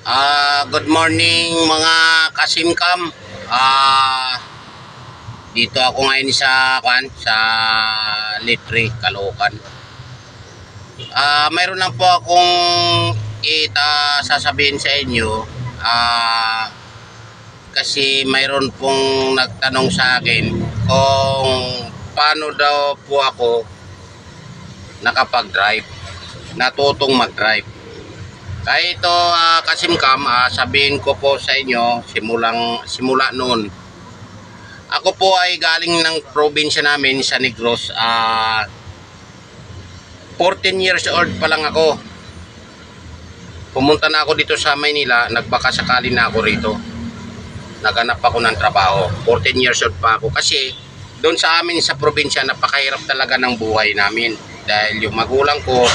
Good morning mga kasimkam. Dito ako ngayon sa Litre, Caloocan. Mayroon lang po akong sasabihin sa inyo. Kasi mayroon pong nagtanong sa akin kung paano daw po ako nakapag-drive, natutong mag-drive. Kaya ito kasimkam, sabihin ko po sa inyo simula noon. Ako po ay galing ng probinsya namin sa Negros. 14 years old pa lang ako. Pumunta na ako dito sa Maynila, nagbaka sakali na ako rito. Naghanap ako ng trabaho. 14 years old pa ako kasi doon sa amin sa probinsya napakahirap talaga ng buhay namin. Dahil yung magulang ko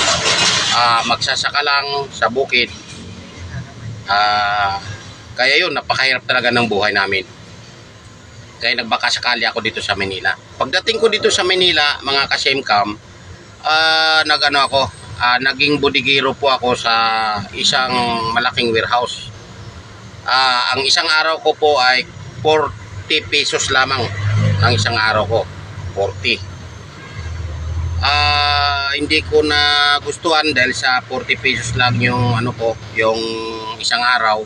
magsasaka lang sa bukid. Kaya yun, napakahirap talaga ng buhay namin. Kaya nagbaka sakali ako dito sa Manila. Pagdating ko dito sa Manila, mga kasemcam, naging bodigero po ako sa isang malaking warehouse. Ang isang araw ko po ay 40 pesos lamang. Ang isang araw ko, 40. Hindi ko na gustuhan dahil sa 40 pesos lang yung yung isang araw.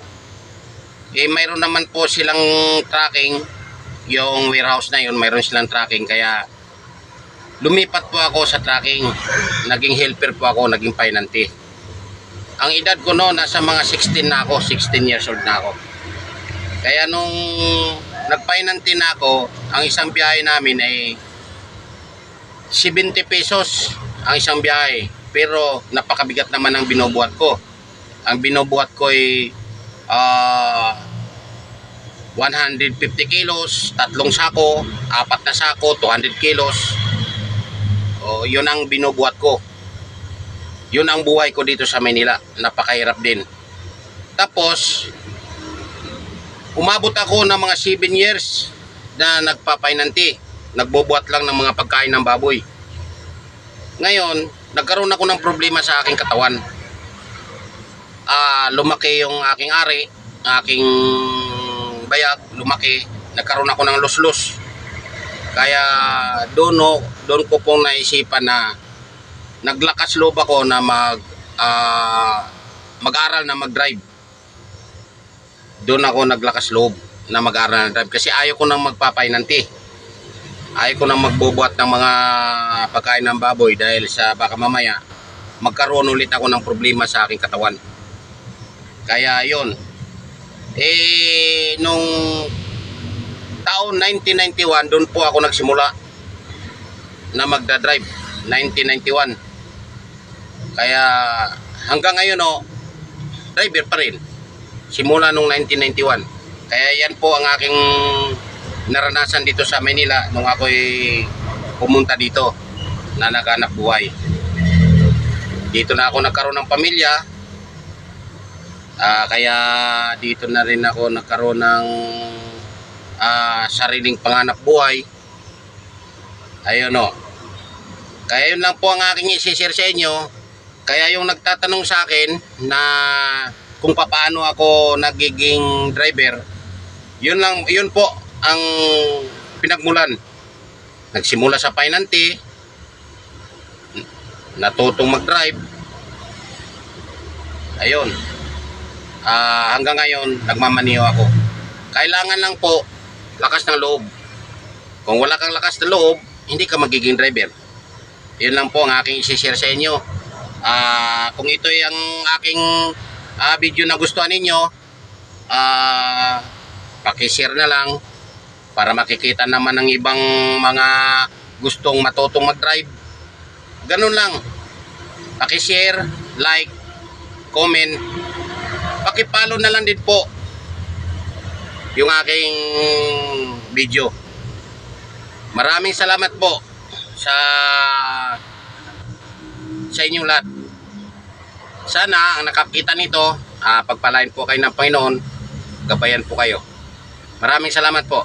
Mayroon naman po silang tracking, yung warehouse na yun, mayroon silang tracking, kaya lumipat po ako sa tracking. Naging helper po ako, naging painanti. Ang edad ko noon, nasa mga 16 na ako, 16 years old na ako. Kaya nung nagpainanti na ako, ang isang biyahe namin ay 70 pesos ang isang biyahe. Pero napakabigat naman ang binubuhat ko. Ang binubuhat ko ay 150 kilos, 3 sako, 4 na sako, 200 kilos. Yun ang binubuhat ko. Yun ang buhay ko dito sa Manila. Napakahirap din. Tapos umabot ako ng mga 7 years na nagpapainanti. Nagbubuhat lang ng mga pagkain ng baboy. Ngayon, nagkaroon ako ng problema sa aking katawan. Lumaki yung aking ari, aking bayag, lumaki. Nagkaroon ako ng luslus. Kaya doon ko pong naisipan na naglakas loob ako na mag-aral na mag-drive. Doon ako naglakas loob na mag-aral na drive kasi ayaw ko nang magpapainanti. Ayaw ko nang magbubuhat ng mga pagkain ng baboy dahil sa baka mamaya magkaroon ulit ako ng problema sa aking katawan. Kaya yon. Nung taon 1991, doon po ako nagsimula na magdadrive. 1991. Kaya hanggang ngayon driver pa rin. Simula nung 1991. Kaya yan po ang aking naranasan dito sa Manila nung ako'y pumunta dito na naghanap buhay. Dito na ako nagkaroon ng pamilya. Kaya dito na rin ako nagkaroon ng sariling panganap buhay. Ayun Kaya yun lang po ang aking i-share sa inyo. Kaya yung nagtatanong sa akin na kung paano ako nagiging driver, yun po ang pinagmulan. Nagsimula sa painanti, natutong mag-drive. Ayun. Hanggang ngayon nagmamaniho ako. Kailangan lang po lakas ng loob. Kung wala kang lakas ng loob, hindi ka magiging driver. Yun lang po ang aking i-share sa inyo. Kung ito yung aking video na gustuhan ninyo, paki-share na lang para makikita naman ng ibang mga gustong matutong mag-drive. Ganun lang. Paki-share, like, comment, paki-follow na lang din po yung aking video. Maraming salamat po sa inyong lahat. Sana ang nakakita nito, pagpalain po kayo ng Panginoon, gabayan po kayo. Maraming salamat po.